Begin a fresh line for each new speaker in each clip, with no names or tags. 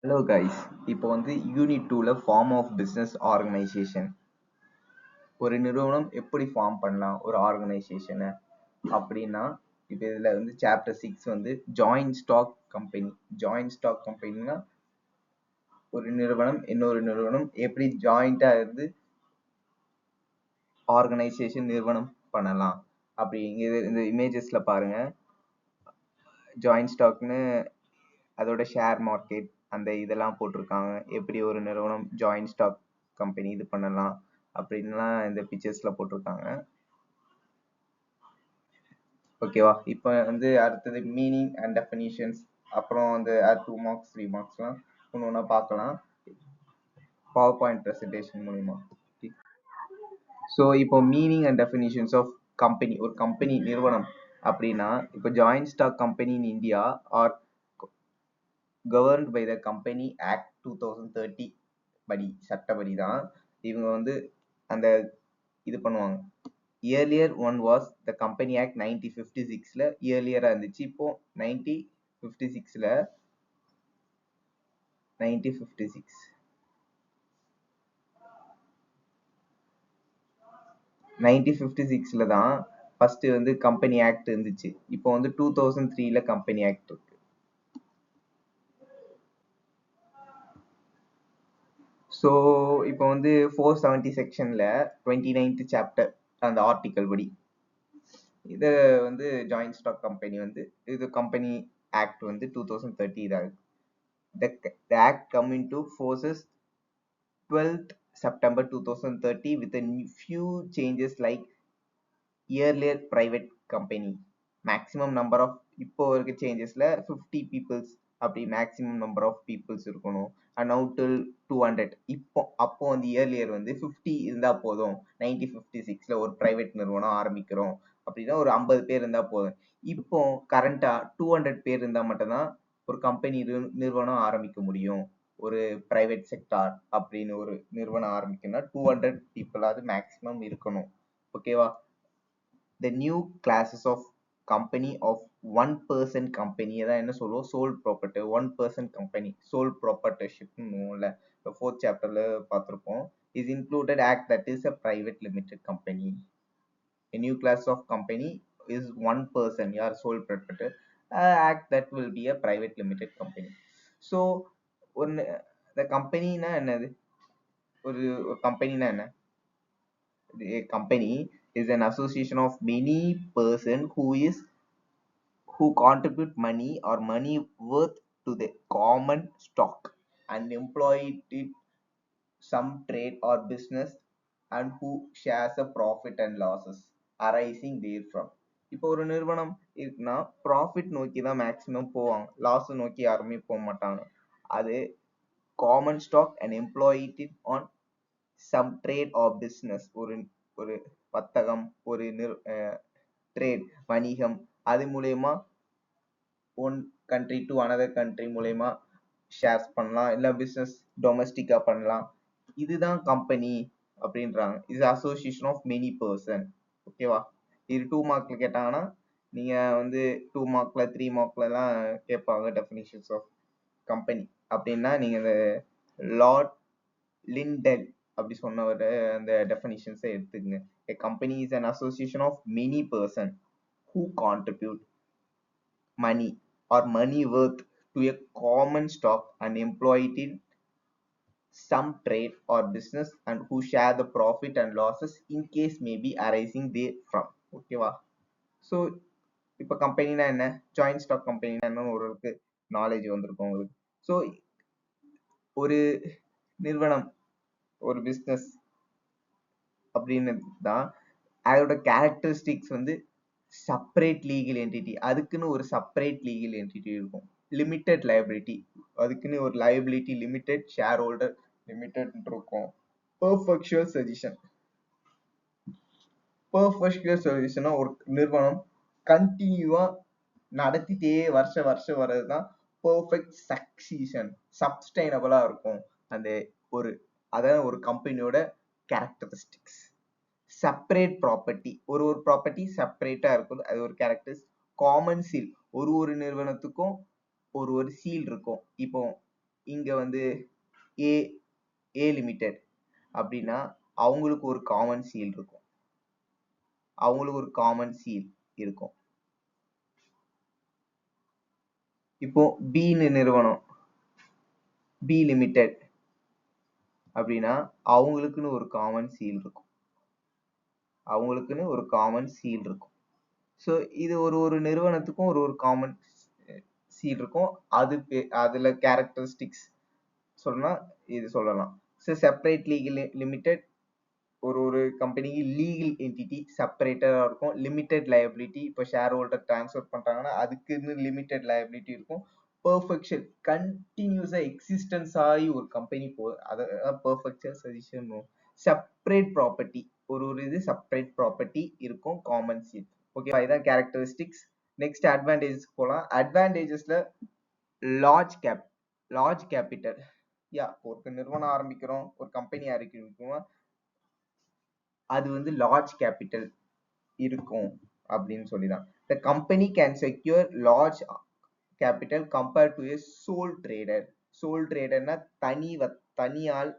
Hello guys, இப்போ unit 2ல form of business organisation. ஒரு நிறுவனம் எப்படி ஃபார்ம் பண்ணலாம் ஒரு ஆர்கனைசேஷனை அப்படின்னா, இப்போ இதில் chapter 6 joint stock company. Joint stock கம்பெனினா ஒரு நிறுவனம் இன்னொரு நிறுவனம் எப்படி ஜாயிண்டாக இருந்து ஆர்கனைசேஷன் நிறுவனம் பண்ணலாம் அப்படி இந்த இமேஜஸ்ல பாருங்க. ஜாயிண்ட் ஸ்டாக்னு அதோட ஷேர் மார்க்கெட் அந்த இதெல்லாம் போட்டிருக்காங்க. எப்படி ஒரு நிறுவனம் ஜாயிண்ட் ஸ்டாக் கம்பெனி இது பண்ணலாம் அப்படின்லாம் இந்த பிக்சர்ஸ்ல போட்டிருக்காங்க. ஓகேவா? இப்போ அடுத்தது மீனிங் அண்ட் டெஃபினிஷன்ஸ், அப்புறம் 2 மார்க்ஸ் 3 மார்க்ஸ்லாம் ஒன்று ஒன்றா பார்க்கலாம் பவர் பாயிண்ட் ப்ரெசன்டேஷன் மூலிமா. ஸோ இப்போ meaning and definitions of company. ஒரு கம்பெனி நிறுவனம் அப்படின்னா, இப்போ joint stock company in India are governed by the company act 2030 படி, சட்டப்படி தான் இவங்க அந்த இது பண்ணுவாங்க. Earlier one was the company act 1956ல இயர்லியரா இருந்துச்சு. இப்போ 1956ல 1956ல தான் ஃபர்ஸ்ட் கம்பெனி ஆக்ட் இருந்துச்சு. இப்போ 2003ல கம்பெனி ஆக்ட் இருக்கு. ஸோ இப்போ 470 செக்ஷன்ல 29th சாப்டர் அந்த ஆர்டிக்கல் படி இதை ஜாயிண்ட் ஸ்டாக் கம்பெனி இது கம்பெனி ஆக்ட் 2030 இதாகுது. The act come into forces 12th September 2030 with a few changes like earlier private company. Maximum number of இப்போ இருக்க சேஞ்சஸ்ல 50 பீப்புள்ஸ் அப்படி மேக்ஸிமம் நம்பர் ஆஃப் பீப்புள்ஸ் இருக்கணும். And now டில் 200. அப்போ earlier 50 இருந்தா போதும். 1956ல ஒரு பிரைவேட் நிறுவனம் ஆரம்பிக்கிறோம் அப்படின்னா ஒரு 50 பேர் இருந்தா போதும். இப்போ கரண்டா 200 பேர் இருந்தா மட்டும்தான் ஒரு கம்பெனி நிறுவனம் ஆரம்பிக்க முடியும். ஒரு பிரைவேட் செக்டார் அப்படின்னு ஒரு நிறுவனம் ஆரம்பிக்கணும்னா 200 பீப்புளாவது மேக்ஸிமம் இருக்கணும். ஓகேவா? The new classes of company of one person company தான் என்ன சொல்லுவோம், sole proprietor. one person company sole proprietorship இல்ல fourth chapterல பார்த்திருப்போம். is included act that is a private limited company. A new class of company is one person, யார் sole proprietor. Act that will be a private limited company. So ஒன்னு the companyனா என்னது? ஒரு கம்பெனினா என்ன? A company is an association of many person who contribute money or money worth to the common stock and employ it in some trade or business and who shares a profit and losses arising therefrom. இப்போ ஒரு நிறுவனம் இருக்குன்னா profit நோக்கி தான் maximum போவாங்க, loss நோக்கி யாருமே போக மாட்டாங்க. அது common stock and employ it on some trade or business. ஒரு ஒரு வர்த்தகம், ஒரு ட்ரேட் வணிகம், அது மூலயமா one country to another country மூலயமா ஷேர்ஸ் பண்ணலாம், இல்லை பிஸ்னஸ் டொமஸ்டிக்கா பண்ணலாம். இதுதான் கம்பெனி அப்படின்றாங்க. இது அசோசியேஷன் ஆஃப் மெனி பர்சன். ஓகேவா? இது 2 மார்க்ல கேட்டாங்கன்னா நீங்க 2 மார்க்ல 3 மார்க்ல எல்லாம் கேட்பாங்க டெஃபினிஷன்ஸ் ஆஃப் கம்பெனி அப்படின்னா நீங்க இந்த லார்ட் லிண்டல் அப்படி சொன்னவர் அந்த டெஃபினிஷன்ஸை எடுத்துக்கங்க. A company is an association of many person who contribute money or money worth to a common stock and employ it in some trade or business and who share the profit and losses in case may be arising therefrom. ஓகேவா? So இப்போ கம்பெனினா என்ன, joint stock கம்பெனினா என்னன்னு ஒரு knowledge வந்திருக்கும் உங்களுக்கு. So ஒரு நிறுவனம், ஒரு பிஸ்னஸ் அப்படின்னு தான் அதோட கேரக்டரிஸ்டிக்ஸ் செப்பரேட் லீகல் என்டிட்டி. அதுக்குன்னு ஒரு செப்பரேட் லீகல் என்டிட்டி இருக்கும். லிமிடெட் லைபிலிட்டி, அதுக்குன்னு ஒரு liability limited, share holder limited இருக்கும். பெர்ஃபெக்சுவல் சஜஷன். பெர்ஃபெக்சுவல் சஜஷனா ஒரு நிறுவனம் கண்டினியூவா நடத்திட்டே வருஷம் வர்றதுதான் பெர்ஃபெக்ட் சக்சீஷன். சப்ஸ்டைனபிளா இருக்கும் அந்த ஒரு, அதான் ஒரு கம்பெனியோட கேரக்டரிஸ்டிக்ஸ். செப்பரேட் ப்ராப்பர்ட்டி, ஒரு ப்ராப்பர்ட்டி செப்பரேட்டா இருக்கும், அது ஒரு கேரக்டர்ஸ். காமன் சீல், ஒரு நிறுவனத்துக்கும் ஒரு சீல் இருக்கும். இப்போ இங்க வந்து ஏ ஏ லிமிடெட் அப்படின்னா அவங்களுக்கு ஒரு காமன் சீல் இருக்கும். அவங்களுக்கு ஒரு காமன் சீல் இருக்கும். இப்போ பின்னு நிறுவனம் பி லிமிடெட் அப்படின்னா அவங்களுக்குன்னு ஒரு காமன் சீல் இருக்கும். அவங்களுக்குன்னு ஒரு காமன் சீல் இருக்கும். ஸோ இது ஒரு ஒரு நிறுவனத்துக்கும் ஒரு ஒரு காமன் சீல் இருக்கும். அதுல கேரக்டரிஸ்டிக்ஸ் சொன்னா இது சொல்லலாம். ஸோ செப்பரேட் லீகல் லிமிடெட் ஒரு ஒரு கம்பெனிக்கு லீகல் என்டிட்டி செப்பரேட்டரா இருக்கும். லிமிடெட் லயபிலிட்டி இப்போ ஷேர் ஹோல்டர் டிரான்ஸ்ஃபர் பண்றாங்கன்னா அதுக்குன்னு லிமிடெட் லயபிலிட்டி இருக்கும். பெர்ஃபெக்ஷன் கண்டினியூஸா எக்ஸிஸ்டன்ஸ் ஆகி ஒரு கம்பெனி அதான் பெர்ஃபெக்ஷன் சஜஷன். செப்பரேட் ப்ராப்பர்ட்டி ஒரு ஒரு இது செப்பரேட் ப்ராப்பர்ட்டி இருக்கும். Common seal. ஓகேவா? இதான் கேரக்டரிஸ்டிக்ஸ். நெக்ஸ்ட் அட்வான்டேஜஸ் போலாம். அட்வான்டேஜஸ்ல லார்ஜ் கேபிட்டல். ஒரு நிறுவனம் ஆரம்பிக்கிறோம், ஒரு கம்பெனி ஆரம்பிக்கிறோம், அது வந்து லார்ஜ் கேபிட்டல் இருக்கும் அப்படின்னு சொல்லிதான். The company can secure large capital compared to a sole trader. sole traderனா தனியால்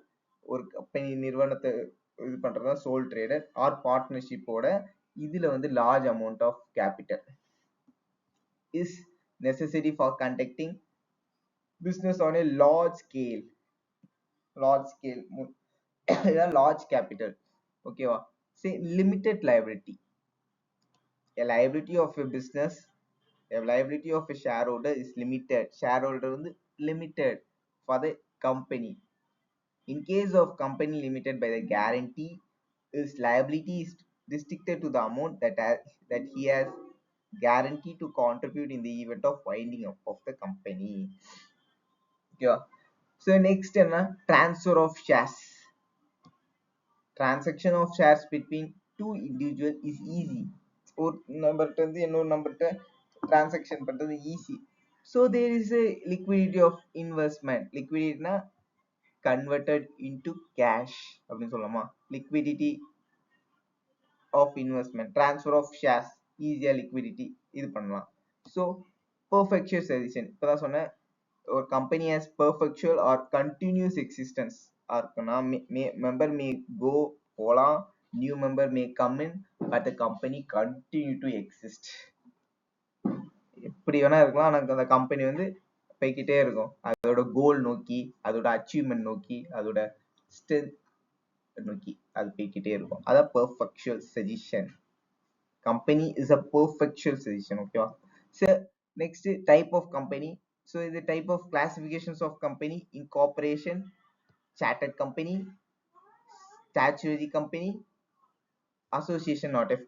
ஒரு கம்பெனி நிறுவனத்தை இது பண்றதுதான் sole trader or பார்ட்னர்ஷிப்போட. இதுல வந்து large amount of capital is necessary for conducting business on a large scale. இதான் large capital. ஓகேவா? say limited liability. A liability of a business, a liability of a shareholder is limited. Shareholder வந்து limited for the company. In case of company limited by the guarantee, his liability is restricted to the amount that he has guaranteed to contribute in the event of winding up of the company. Okay. So next என்ன transfer of shares. Transaction of shares between two individuals is easy. ஒரு நம்பர்கிட்ட இருந்து இன்னொரு நம்பர்கிட்ட transaction பண்றது easy. So there is a liquidity of investment. லிக்விடிட்டினா converted into cash அப்படின்னு சொல்லலாமா? Liquidity of investment, transfer of shares, ஈஸியா லிக்விடிட்டி இது பண்ணலாம். ஸோ பெர்ஃபெக்சுவல் சஜஷன் இப்பதான் சொன்னேன். ஒரு company has perpetual or continuous existence இருக்குன்னா மெம்பர் மே கோ போலாம், new member may come in, but the company continue to exist. எப்படி வேணா இருக்கலாம், ஆனா அந்த கம்பெனி வந்து போய்கிட்டே இருக்கும். அதோட கோல் நோக்கி, அதோட அச்சீவ்மெண்ட் நோக்கி, அதோட ஸ்ட்ரென்த் நோக்கி அது போய்கிட்டே இருக்கும். அதான் perpetual succession. Company is a perpetual succession. ஓகேவா? So next type of company. So இது type of classifications of company: incorporation, chartered company, statutory company, association not a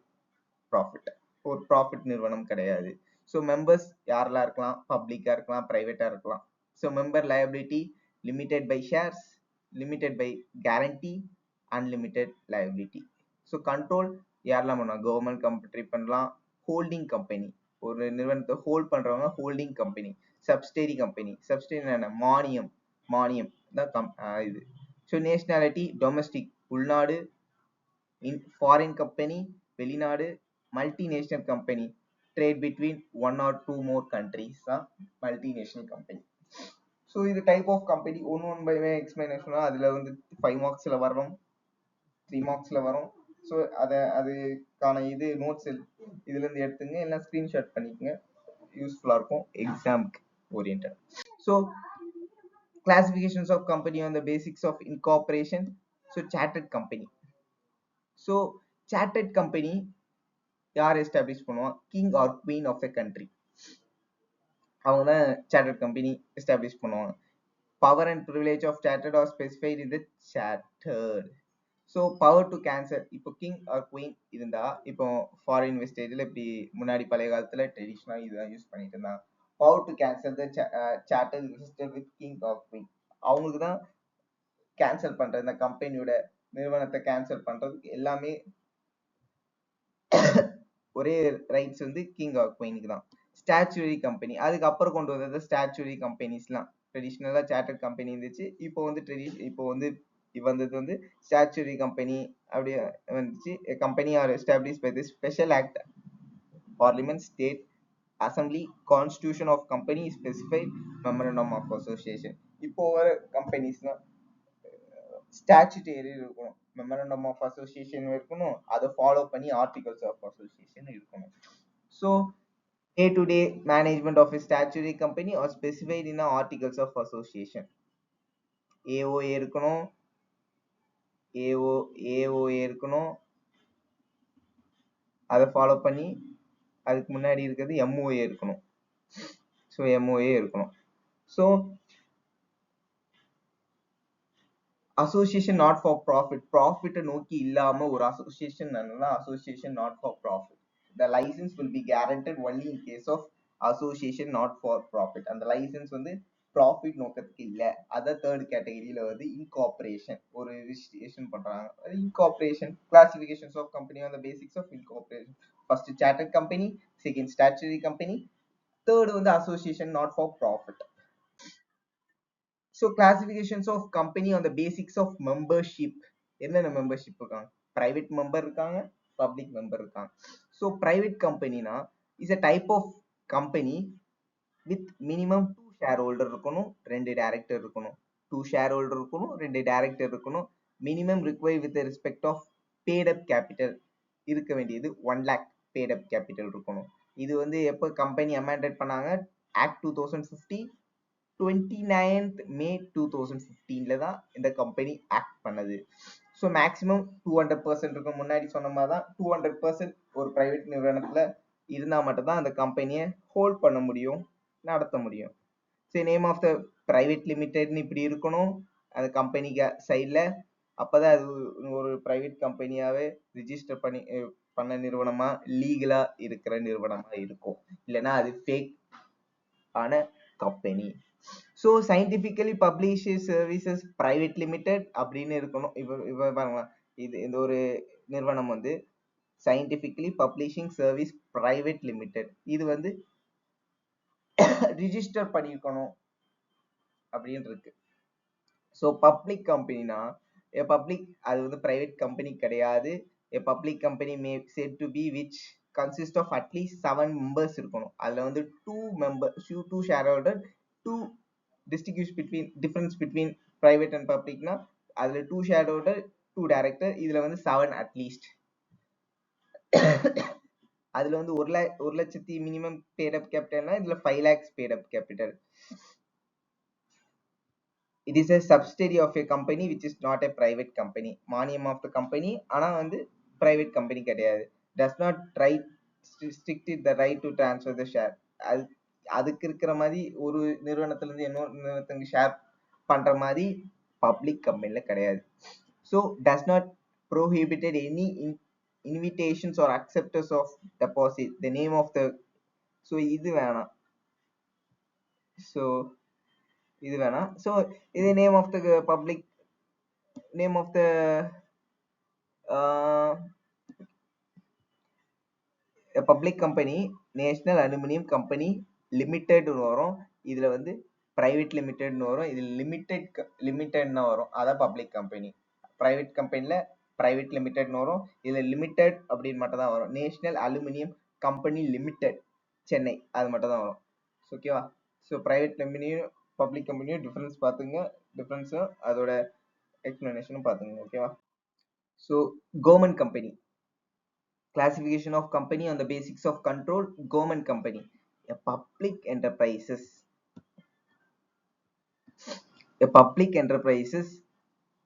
profit. ஒரு ப்ராஃபிட் நிறுவனம் கிடையாது. ஸோ மெம்பர்ஸ் யாரெல்லாம் இருக்கலாம்? பப்ளிக்கா இருக்கலாம், பிரைவேட்டா இருக்கலாம். So member liability limited by shares, limited by guarantee, unlimited liability. So control யாரெல்லாம் பண்ணுவாங்க? கவர்மெண்ட் கம்பெனி பண்ணலாம். ஹோல்டிங் கம்பெனி, ஒரு நிறுவனத்தை ஹோல்ட் பண்றவங்க holding company. Subsidiary company, subsidiary என்ன? மானியம் தான் இது. ஸோ நேஷனாலிட்டி டொமஸ்டிக் உள்நாடு, ஃபாரின் கம்பெனி வெளிநாடு, multinational company trade between 1 or 2 more countries தான் மல்டிநேஷனல் கம்பெனி. ஸோ இது type of company. One by explanation. அதுல வந்து 5 மார்க்ஸ்ல வரும், 3 மார்க்ஸ்ல வரும். ஸோ அதுக்கான இது நோட்ஸ் இதுல இருந்து எடுத்துங்க, இல்லை ஸ்கிரீன்ஷாட் பண்ணிக்கங்க, யூஸ்ஃபுல்லா இருக்கும் எக்ஸாம்க்கு oriented. So classifications of company on the basics of incorporation. So chartered company. So chartered company யார் எஸ்டாப்ளிஷ் பண்ணுவான்? King or queen of the country. அவங்க தான் சார்ட்டர்ட் கம்பெனி எஸ்டாப்ளிஷ் பண்ணுவாங்க. Power and privilege of chartered are specified in the chartered. So power to cancel. இப்போ king or queen இருந்தா, இப்போ foreign வெஸ்டேஜில் இப்படி முன்னாடி பழைய காலத்துல ட்ரெடிஷனலா இதுதான் யூஸ் பண்ணிட்டு இருந்தாங்க. Power to cancel the charter register with king or queen. அவங்களுக்கு தான் கேன்சல் பண்றது, இந்த கம்பெனியோட நிறுவனத்தை கேன்சல் பண்றதுக்கு எல்லாமே ஒரே ரைட்ஸ் வந்து கிங் ஆர் குவீனுக்கு தான். ஸ்டாச்சுவரி கம்பெனி அதுக்கு அப்புறம் கொண்டு வந்தது. ஸ்டாச்சுவரி கம்பெனிஸ்லாம் ட்ரெடிஷ்னலா சார்ட்டர்ட் கம்பெனி இருந்துச்சு. இப்போ வந்து வந்தது வந்து ஸ்டாச்சுவரி கம்பெனி அப்படியே வந்துச்சு. Company are establish by the special act parliament state assembly, constitution of company, specified memorandum of association. இப்போ வர கம்பெனிஸ்னா ஸ்டாச்சுட்டரி இருக்கணும், மெமரண்டம் ஆஃப் அசோசியேஷன் இருக்கணும், அதை ஃபாலோ பண்ணி ஆர்டிகல்ஸ் ஆஃப் அசோசியேஷன் இருக்கணும். So day to day management of a statutory company or specified in the articles of association. AOA இருக்கணும், AOA இருக்கணும், அதை ஃபாலோ பண்ணி அதுக்கு முன்னாடி இருக்கிறது MOA இருக்கணும். ஸோ MOA இருக்கணும். So association not for profit, ப்ராஃபிட்டை நோக்கி இல்லாம ஒரு association association not for profit. The license will be guaranteed only in case of association not for profit. அந்த லைசன்ஸ் வந்து ப்ராஃபிட் நோக்கத்துக்கு இல்ல. அதர் தேர்ட் கேட்டகரியில வந்து இன்கார்பரேஷன் ஒரு ரிஜிஸ்ட்ரேஷன் பண்றாங்க. Incorporation classifications of company on the basics of incorporation. First chartered company, second statutory company, third வந்து association not for profit. So classifications of company on the basics of membership. என்னென்ன membership இருக்காங்க? Private member இருக்காங்க, public member இருக்காங்க. So private கம்பெனினா is a type of company with minimum 2 share holder இருக்கணும், 2 director இருக்கணும். 2 share holder இருக்கணும், 2 director இருக்கணும். Minimum require with respect of paid up capital இருக்க வேண்டியது 1 lakh பேட் அப் கேபிட்டல் இருக்கணும். இது வந்து எப்போ கம்பெனி அமெண்டட் பண்ணாங்க? ஆக்ட் 2050 29th May 2015 தான் இந்த கம்பெனி ஆக்ட் பண்ணது. ஸோ மேக்ஸிமம் 200% இருக்கும். முன்னாடி சொன்ன மாதிரி தான் 200% ஒரு பிரைவேட் நிறுவனத்துல இருந்தா மட்டும்தான் அந்த கம்பெனியை ஹோல்ட் பண்ண முடியும், நடத்த முடியும். சரி, நேம் ஆஃப் த பிரைவேட் லிமிடெட்னு இப்படி இருக்கணும் அந்த கம்பெனிக்கு சைட்ல. அப்பதான் அது ஒரு பிரைவேட் கம்பெனியாவே ரிஜிஸ்டர் பண்ண நிறுவனமா லீகலா இருக்கிற நிறுவனமா இருக்கும். இல்லைன்னா அது ஃபேக் ஆன company. So scientifically publishes services private limited அப்படின்னு இருக்கணும். இப்போ பாருங்களா, இந்த ஒரு நிறுவனம் வந்து scientifically publishing service private limited, இது வந்து ரிஜிஸ்டர் பண்ணிருக்கணும் அப்படின்னு இருக்கு. ஸோ பப்ளிக் கம்பெனினா பப்ளிக், அது வந்து பிரைவேட் கம்பெனி கிடையாது. Public company May said to be which consist of at least 7 members இருக்கணும். அதுல வந்து 2 shareholder, 2 difference between private and publicனா அதுல 2 shareholder, 2 director, இதுல வந்து 7 at least. அதுல வந்து 1 லட்சத்தி மினிமம் paid up capitalனா இதுல 5 lakhs paid up capital. It is a subsidiary of a company which is not a private company. மானியம் of the company, ஆனா வந்து private company கிடையாது. Does not restrict the right to transfer the share. அதுக்கு இருக்கிற மாதிரி ஒரு நிறுவனத்துல இருந்து இன்னொரு நிறுவனத்துக்கு ஷேர் பண்ற மாதிரி பப்ளிக் கம்பெனில கிடையாது. So does not prohibited any invitations or acceptance of deposit. The name of the, so இது வேணாம். So இது name of the public, name of the public company national aluminium company லிமிடெட்னு வரும். இதுல வந்து பிரைவேட் லிமிடெட்னு வரும். இதுல லிமிடெட்னு வரும், அதான் பப்ளிக் கம்பெனி. பிரைவேட் கம்பெனில பிரைவேட் லிமிடெட்னு வரும், இதுல லிமிடெட் அப்படின்னு மட்டும் தான் வரும். National aluminium company limited Chennai, அது மட்டும் தான் வரும். ஓகேவா? ஸோ பிரைவேட் கம்பெனியும் பப்ளிக் கம்பெனியும் டிஃபரன்ஸ் பார்த்துங்க, டிஃபரன்ஸும் அதோட எக்ஸ்பிளனேஷனும் பார்த்துங்க. ஓகேவா? So government company, classification of company on the basics of control. Government company, a public enterprises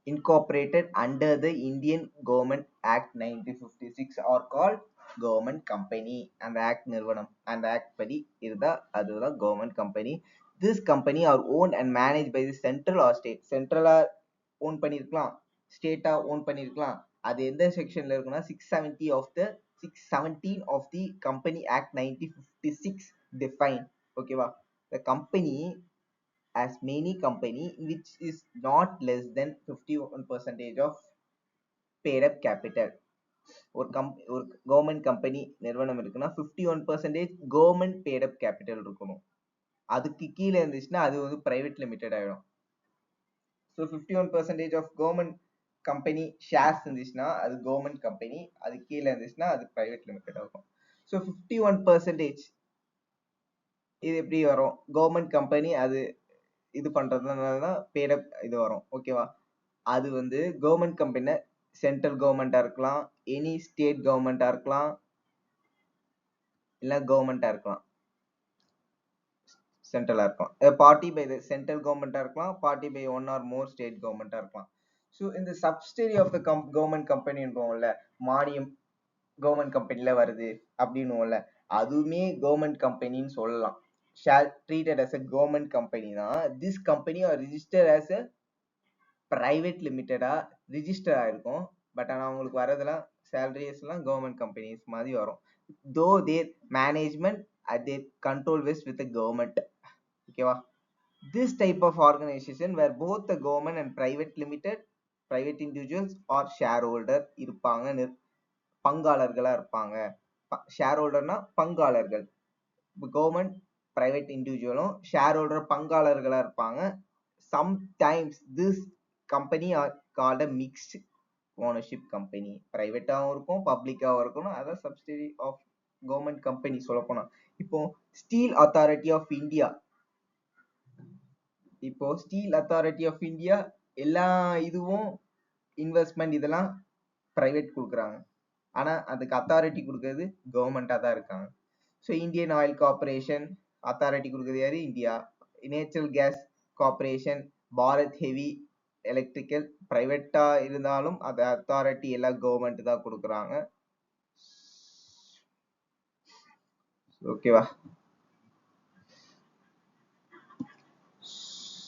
incorporated under the Indian Government Act 1956 are called government company. And act நிறுவனம், and act படி இருந்தா அதுதான் government company. This company are owned and managed by the central or state. Central own பண்ணிருக்கலாம், ஸ்டேட்டா own பண்ணிருக்கலாம். அது எந்த செக்ஷன்ல இருக்குன்னா 617 of the Company Act 1956 define. ஓகேவா? The company as many company which is not less than 51% of paid up capital. ஒரு government company நிறுவனம் இருக்குன்னா 51% கவர்மெண்ட் paid up capital இருக்கணும். அதுக்கு கீழே இருந்துச்சுன்னா அது வந்து பிரைவேட் லிமிடெட் ஆயிடும். So 51% of government company shares இருந்துச்சுன்னா அது கவர்மெண்ட் கம்பெனி, அது கீழே இருந்துச்சுன்னா அது பிரைவேட் லிமிடெட் ஆகும். ஸோ 51% இது எப்படி வரும்? கவர்மெண்ட் கம்பெனி அது இது பண்றதுனால தான் பேட் அப் இது வரும். ஓகேவா? அது வந்து கவர்மெண்ட் கம்பெனில சென்ட்ரல் கவர்மெண்டா இருக்கலாம், எனி ஸ்டேட் கவர்மெண்டா இருக்கலாம், இல்ல கவர்மெண்டா இருக்கலாம், சென்ட்ரலா இருக்கலாம். பார்ட்டி பை த சென்ட்ரல் கவர்மெண்டா இருக்கலாம், party by one or more state கவர்மெண்டா இருக்கலாம். ஸோ இந்த சப்சிடரி ஆஃப் த கவர்மெண்ட் கம்பெனின்றோம்ல, மானியம் கவர்மெண்ட் கம்பெனில வருது அப்படின்னுவோம்ல, அதுவுமே கவர்மெண்ட் கம்பெனின்னு சொல்லலாம். Shall treated as a government company தான். This company are register as a private லிமிட்டடா ரிஜிஸ்டர் ஆயிருக்கும். பட் ஆனா அவங்களுக்கு வரதெல்லாம் சேலரிஸ் எல்லாம் கவர்மெண்ட் கம்பெனிஸ் மாதிரி வரும். Though their management at their control vest with government. ஓகேவா? This type of organisation where both the government and private limited private individuals are shareholder இருப்பாங்க, பங்காளர்களா இருப்பாங்க. ஷேர் ஹோல்டர்னா பங்காளர்கள். கவர்மெண்ட் பிரைவேட் இண்டிவிஜுவலும் ஷேர் ஹோல்டர் பங்காளர்களா இருப்பாங்க. Sometimes this company are called a mixed ownership company. பிரைவேட்டாவும் இருக்கும், பப்ளிக்காவும் இருக்கணும். அதான் சப்சிடரி ஆஃப் கவர்மெண்ட் கம்பெனி சொல்ல போனா. இப்போ ஸ்டீல் அத்தாரிட்டி ஆஃப் இந்தியா, இப்போ ஸ்டீல் அத்தாரிட்டி ஆஃப் இந்தியா எல்லா இதுவும் இன்வெஸ்ட்மெண்ட் இதெல்லாம் பிரைவேட் கொடுக்குறாங்க. ஆனா அதுக்கு அத்தாரிட்டி கொடுக்கறது கவர்மெண்டா தான் இருக்காங்க. So Indian oil corporation authority கொடுக்குறது யாரு? India. Natural gas corporation, Bharat heavy electrical பிரைவேட்டா இருந்தாலும் அது அத்தாரிட்டி எல்லாம் கவர்மெண்ட் தான் கொடுக்குறாங்க. ஓகேவா?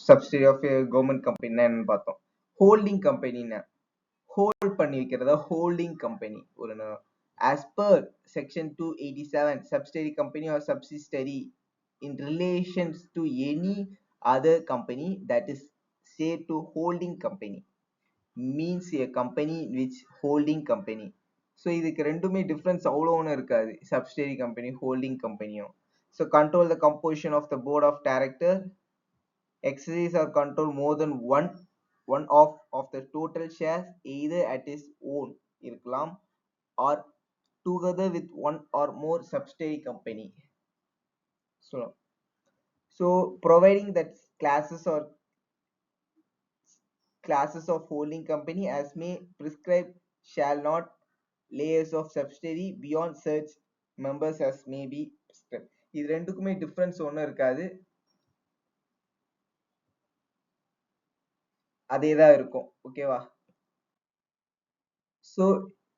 சப்சிடி ஆஃப் கவர்மெண்ட் கம்பெனினா என்னன்னு பார்த்தோம். ஹோல்டிங் கம்பெனின்னா ஹோல்ட் பண்ணி வைக்கிறதா ஹோல்டிங் கம்பெனி. ஒரு as per section 287 subsidiary company or subsidiary in relations to any other company that is say to holding company means a company which holding company. So இதுக்கு ரெண்டுமே difference அவ்வளோ ஒன்றும் இருக்காது, subsidiary company holding கம்பெனியும். So control the composition of the board of director, exercise or control more than one of the total shares either at his own இருக்கலாம் or together with one or more subsidiary company. So providing that classes of holding company as may prescribe shall not layers of subsidiary beyond such members as may be prescribed. இது ரெண்டுக்குமே difference ஒன்றும் இருக்காது, அதே தான் இருக்கும். ஓகேவா? So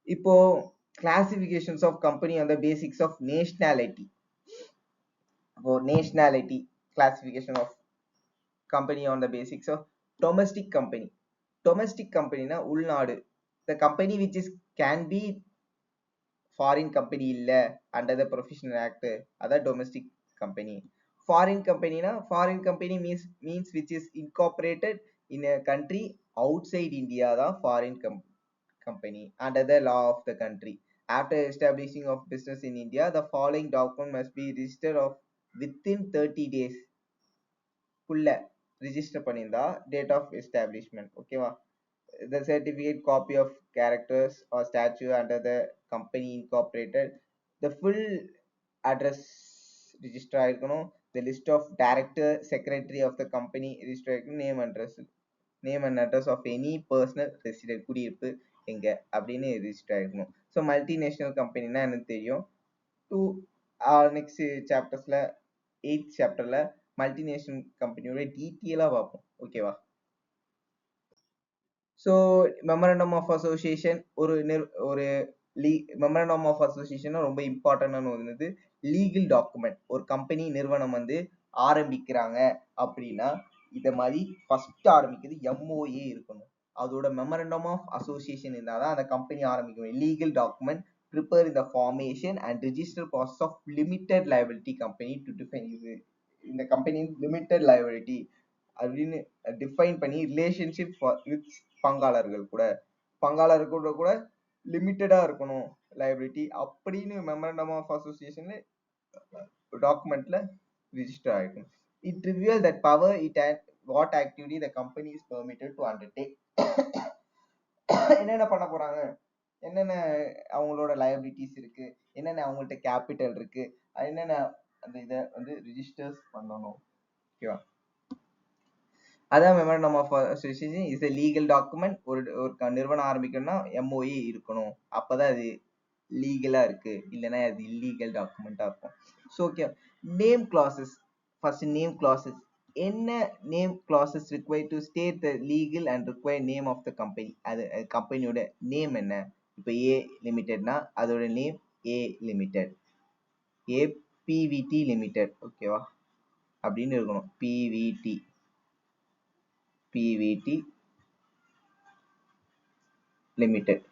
இப்போ classifications of company on the basics of nationality. இப்போ nationality classification of company on the basics of domestic company. Domestic கம்பெனினா உள்நாடு. The company which is can be foreign company இல்ல அண்டர் த ப்ரொஃபஷனல் ஆக்ட், அதான் domestic company. Foreign கம்பெனினா foreign company means which is incorporated in a country outside India தான் foreign company under the law of the country. After establishing of business in India, the following document must be registered of within 30 days. குள்ள register பண்ணியிருந்தா date of establishment. ஓகேவா? The certificate copy of characters or statute under the company incorporated, the full address register ஆயிருக்கணும், the list of director secretary of the company register ஆயிருக்கணும், name and address of any personal resident, குடியிருப்பு எங்க அப்படின்னு register ஆயிருக்கணும். So multinational கம்பெனினா எனக்கு தெரியும். Next சாப்டர்ஸ்ல 8th சாப்டர்ல multinational கம்பெனியோட டீட்டெயிலா பார்ப்போம். ஓகேவா? ஸோ மெமரண்டம் ஆஃப் அசோசியேஷன் ஒரு மெமரண்டம் ஆஃப் அசோசியேஷன் ரொம்ப இம்பார்ட்டன்டான ஒன்று. Legal document. ஒரு கம்பெனி நிறுவனம் வந்து ஆரம்பிக்கிறாங்க அப்படின்னா இத மாதிரி ஃபர்ஸ்ட் ஆரம்பிக்கிறது MOA இருக்கணும். அதோட மெமரண்டம் ஆஃப் அசோசியேஷன் இருந்தாதான் அந்த கம்பெனி ஆரம்பிக்கணும். Legal document prepare in the formation and register process of limited liability company to define இது இந்த கம்பெனி லிமிட்டட் liability அப்படின்னு டிஃபைன் பண்ணி ரிலேஷன்ஷிப் வித் பங்காளர்கள் கூட லிமிட்டடா இருக்கணும் liability அப்படின்னு மெமரண்டம் ஆஃப் அசோசியேஷன்ல டாக்குமெண்ட்ல ரிஜிஸ்டர் ஆயிருக்கும். It reveals that power it had what activity the company is permitted to undertake. என்னென்ன பண்ண போறாங்க, என்னென்ன அவங்களோட liabilities இருக்கு, என்னென்ன அவங்கள்ட்ட கேபிட்டல் இருக்கு, என்னென்ன அந்த இதை வந்து ரிஜிஸ்டர்ஸ் பண்ணணும். ஓகேவா? அதான் memorandum of association is a legal document. ஒரு நிறுவனம் ஆரம்பிக்கணும்னா எம்ஓஇ இருக்கணும், அப்பதான் அது லீகலா இருக்கு, இல்லைன்னா அது இல்லீகல் டாக்குமெண்டா இருக்கும். So okay, name clauses. First name clauses என்ன? Name clauses require to state the legal and require name of the company. அது கம்பெனியோட நேம் என்ன? இப்போ ஏ லிமிடெட்னா அதோட name A limited, APVT limited, ஓகேவா? அப்படின்னு இருக்கணும். PVT limited,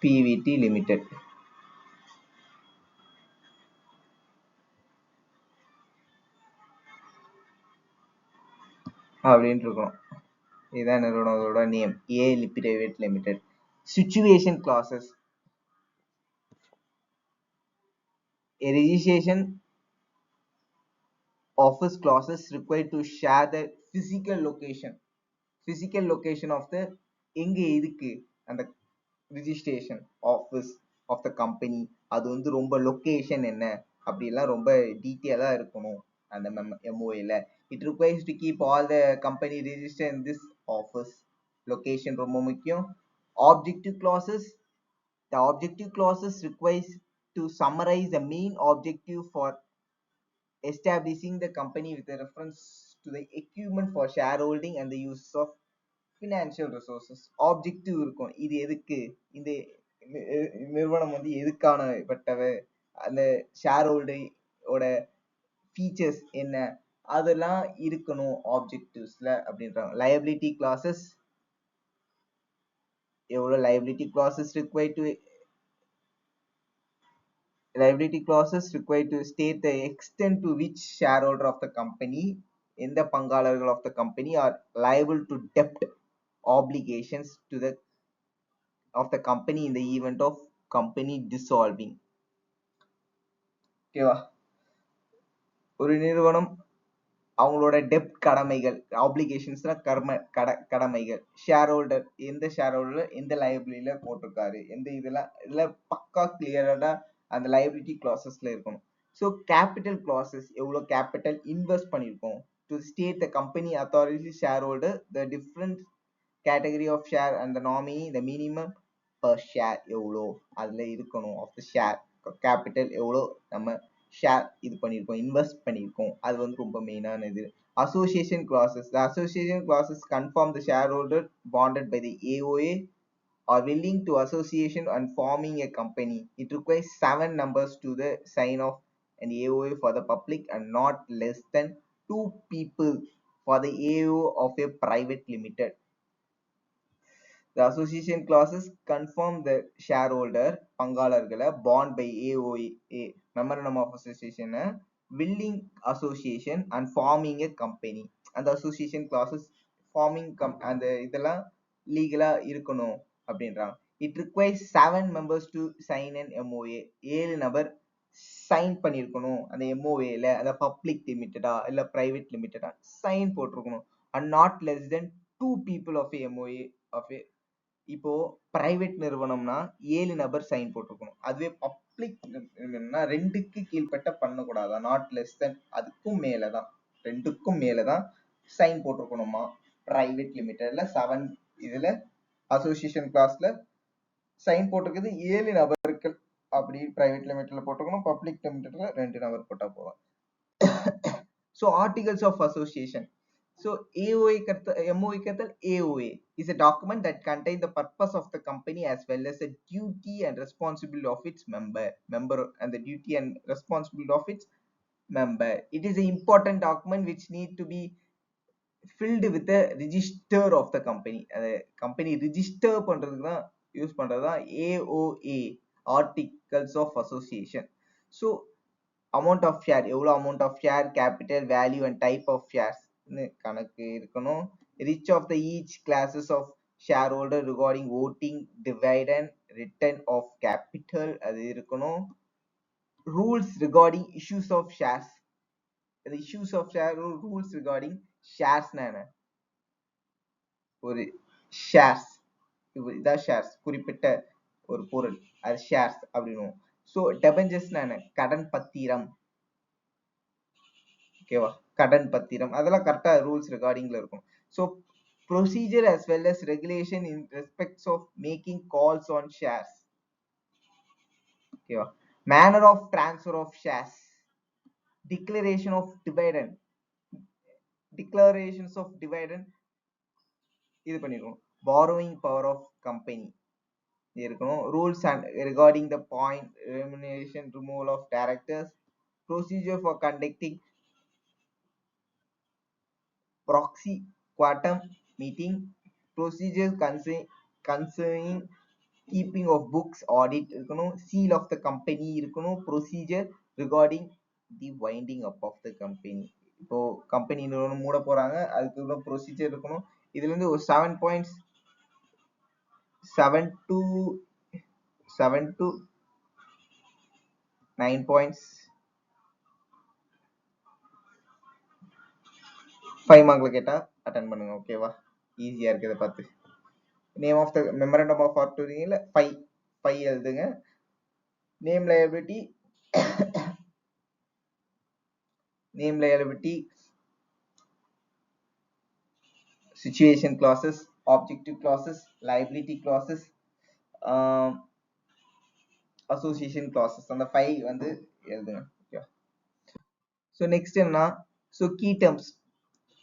PVT limited. அப்படின்ட்டு இருக்கணும். இதுதான் நிறுவனத்தோட name, A private limited. Situation clauses. A registration office clauses required to share the physical location of the எங்க இருக்கு அந்த registration office of the company. அது வந்து ரொம்ப லொக்கேஷன் என்ன அப்படிலாம் ரொம்ப டீட்டெயிலா இருக்கணும் அந்த எம்ஓஏல. It requires to keep all the company register in this office. Location ரொம்ப முக்கியம். Objective clauses. The objective clauses requires to summarize the main objective for establishing the company with a reference to the equipment for shareholding and the use of financial resources. Objective இருக்கும், இது எதுக்கு, இந்த நிறுவனம் வந்து எதுக்கான பட்டவ, அந்த share ஹோல்டோட features என்ன, அதெல்லாம் இருக்கணும் ஆப்ஜெக்டிவ்ஸ்ல அப்படின்றாங்க. Liability classes. எவ்வளவு liability clauses required to state the extent to which shareholder of the company, எந்த பங்காளர்கள் of the company are liable to debt obligations to the of the company in the event of company dissolving. ஓகேவா? ஒரு நிறுவனம் அவங்களோட டெப்ட் கடமைகள், ஆப்ளிகேஷன்ஸ்னா கடமைகள், share holder எந்த share holder எந்த லைபிலிட்டியில போட்டிருக்காரு, எந்த இதெல்லாம் பக்கா கிளியரா அந்த லைபிலிட்டி கிளாஸஸ்ல இருக்கணும். ஸோ கேபிட்டல் கிளாஸஸ், எவ்வளோ கேபிட்டல் இன்வெஸ்ட் பண்ணியிருக்கோம். To state the company authority share holder the different category of share and the nominee the minimum per share எவ்வளோ அதுல இருக்கணும். ஆஃப் த ஷேர் கேபிட்டல் எவ்வளோ நம்ம ஷேர் இது பண்ணியிருக்கோம், இன்வெஸ்ட் பண்ணியிருக்கோம், அது வந்து ரொம்ப மெயினான இது. Association classes. The association clauses confirm the shareholder bonded by the AOA are willing to association and forming a company. It requires 7 members to the sign off an AOA for the public and not less than 2 people for the AO of a private limited. The association clauses confirm the shareholder பங்காளர்களை bond by AOA memorandum of association, willing association and forming a company. அந்த association clauses forming அந்த இதெல்லாம் லீகலா இருக்கணும் அப்படின்றாங்க. It requires 7 members to sign an MOA. 7 நபர் sign பண்ணிருக்கணும் அந்த எம்ஓஏல. அந்த பப்ளிக் லிமிட்டடா இல்ல பிரைவேட் லிமிட்டடா சைன் போட்டிருக்கணும். and not less than 2 people of a MOA of a. இப்போ பிரைவேட் நிறுவனம்னா 7 நபர் சைன் போட்டிருக்கணும். அதுவே பப்ளிக் நிறுவனம்னா 2க்கு கீழ்பட்ட பண்ணக்கூடாதா, நாட் லெஸ் தென், அதுக்கும் மேலதான், 2க்கும் மேலதான் சைன் போட்டிருக்கணுமா பிரைவேட் லிமிடெட்ல. 7 இதுல அசோசியேஷன் கிளாஸ்ல சைன் போட்டிருக்குது 7 நபர்கள். அப்படி பிரைவேட் லிமிடெட்ல போட்டிருக்கணும், பப்ளிக் லிமிடெட்ல 2 நபர் போட்டா போதும். So articles of association. So AOA MOA AOA is a document that contains the purpose of the company as well as the duty and responsibility of its member and the duty and responsibility of its member. It is an important document which need to be filled with the register of the company. company register பண்றதுக்கு தான் use பண்றதுதான் AOA, articles of association. So amount of share, எவ்வளவு amount of share, capital, value and type of shares கணக்கு இருக்கணும். Rich of the each classes of shareholder regarding voting, dividend, return of capital அது இருக்கணும். Rules regarding issues of shares. The issues of share rules regarding shares என்ன, ஒரு shares இதான் shares, குறிப்பிட்ட ஒரு பொருள் அது shares அப்படின்னும். ஸோ டெபஞ்சர்ஸ்னா என்ன, கடன் பத்திரம். ஓகேவா, கடன் பத்திரம் அதெல்லாம் கரெக்டா ரூல்ஸ் ரிகார்டிங்ல இருக்கும். So procedure as well as regulation in respects of making calls on shares. ஓகேவா, manner of transfer of shares, declaration of dividend, declarations of dividend இது பண்ணிருக்கணும். borrowing power of company இருக்கணும். rules and regarding the point remuneration, removal of directors, procedure for conducting proxy quantum meeting, procedures concerning keeping of books, audit இருக்கணும். seal of the company இருக்கணும். procedure regarding the winding up of the company. இப்போ company நிறுவனம் மூட போறாங்க, அதுக்கு procedure இருக்கணும். இதுல இருந்து ஒரு 7 points 5 மார்க்ல கேட்டா அட்டன் பண்ணுங்க. ஓகேவா, ஈஸியா இருக்கு இதை பார்த்து. Name of the memorandum of ஆர்டரிங்ல 5 எழுதுங்க. Name liability, name liability, situation clauses, objective clauses, liability clauses, association clauses, அந்த 5 வந்து எழுதுங்க. ஓகே, ஸோ நெக்ஸ்ட் என்ன, ஸோ கீ டேர்ம்ஸ்.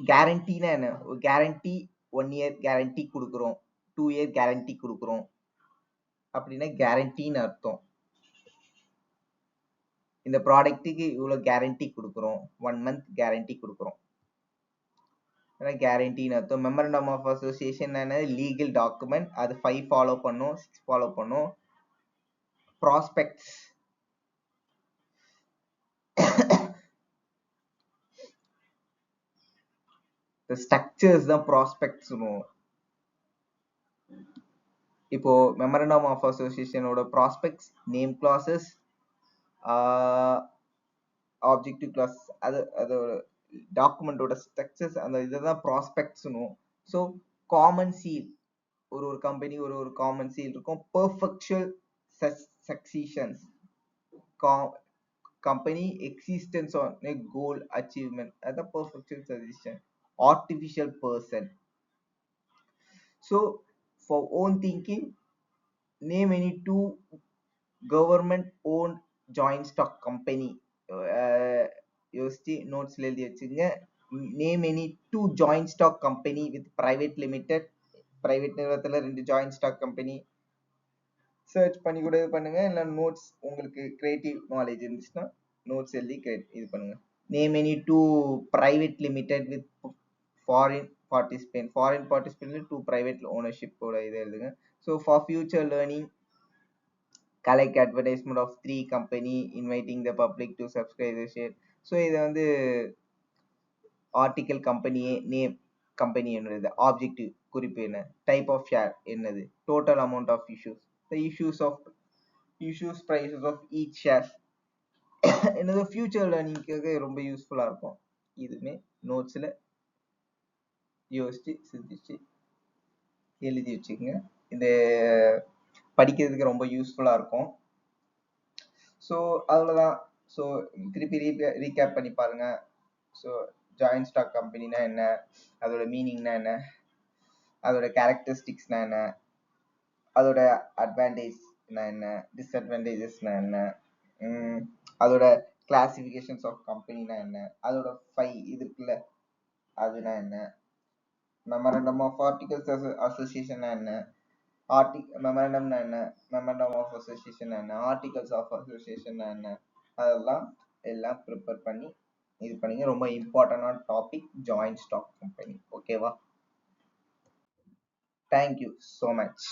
கேரண்டினா என்ன, ஒரு கேரண்டி 1 year கேரண்டி கொடுக்குறோம், 2 year கேரண்டி கொடுக்குறோம் அப்படின்னா கேரண்டின்னு அர்த்தம். இந்த ப்ராடக்ட்டுக்கு இவ்வளவு கேரண்டி கொடுக்குறோம், 1 month கேரண்டி கொடுக்குறோம், கேரண்டின்னு அர்த்தம். Memorandum of association legal document, அது 5 ஃபாலோ பண்ணும், 6 ஃபாலோ பண்ணும். ப்ராஸ்பெக்ட்ஸ், ஸ்ட்ரக்சர்ஸ் தான் ப்ராஸ்பெக்ட்ஸ். இப்போ மெமரண்டம் ஆஃப் அசோசியேஷனோட prospects, name clauses, objective clause, அதோட டாக்குமெண்டோட ஸ்ட்ரக்சர்ஸ், அந்த இதுதான் ப்ராஸ்பெக்ட்ஸ்னும். ஸோ காமன் சீல், ஒரு கம்பெனி ஒரு காமன் சீல் இருக்கும். Perpetual successions, company existence on a goal achievement, அதான் perpetual succession. Artificial person. So for own thinking, name any 2 government owned joint stock company. யோசிச்சு நோட்ஸ்ல எழுதி வச்சுங்க. Name any 2 joint stock company with private limited, private நிறுவனத்துல 2 joint stock company. Search பண்ணி கூட இது பண்ணுங்க, இல்ல நோட்ஸ் உங்களுக்கு கிரியேட்டிவ் நாலேஜ் இருந்துச்சுன்னா நோட்ஸ் எழுதி இது பண்ணுங்க. Name any 2 private limited with foreign participant, 2 private ownership ஓட இது எழுதுங்க. So for future learning, collect advertisement of 3 company, inviting the public to subscribe the share. So இது வந்து ஆர்டிகல் கம்பெனியே, நேம் கம்பெனி என்னது, ஆப்ஜெக்டிவ் குறிப்பு என்ன, டைப் ஆஃப் ஷேர் என்னது, total amount of issues, the issues prices of each share. என்னது future லேர்னிங்காக ரொம்ப யூஸ்ஃபுல்லா இருக்கும். இதுமே நோட்ஸ்ல யோசிச்சு சிந்திச்சு எழுதி வச்சுக்கோங்க. இது படிக்கிறதுக்கு ரொம்ப யூஸ்ஃபுல்லா இருக்கும். ஸோ அவ்வளோதான். ஸோ திருப்பி ரீகேப் பண்ணி பாருங்க. ஸோ ஜாயிண்ட் ஸ்டாக் கம்பெனினா என்ன, அதோட மீனிங்னா என்ன, அதோட கேரக்டரிஸ்டிக்ஸ்னா என்ன, அதோட அட்வான்டேஜ்னா என்ன, டிஸ்அட்வான்டேஜஸ்னா என்ன, அதோட கிளாசிபிகேஷன்ஸ் ஆஃப் கம்பெனினா என்ன, அதோட 5 இது இருக்குல்ல அதுனா என்ன, மெமரண்டம் ஆஃப் ஆர்டிகல்ஸ் அசோசியேஷன் என்ன, மெமரண்டம்னா என்ன, மெமரண்டம் ஆஃப் அசோசியேஷன் என்ன, ஆர்டிகல்ஸ் ஆஃப் அசோசியேஷன் என்ன, அதெல்லாம் எல்லாம் ப்ரிப்பேர் பண்ணி இது பண்ணீங்க. ரொம்ப இம்பார்ட்டன்டான டாபிக் ஜாயிண்ட் ஸ்டாக் கம்பெனி. ஓகேவா, தேங்க்யூ ஸோ மச்.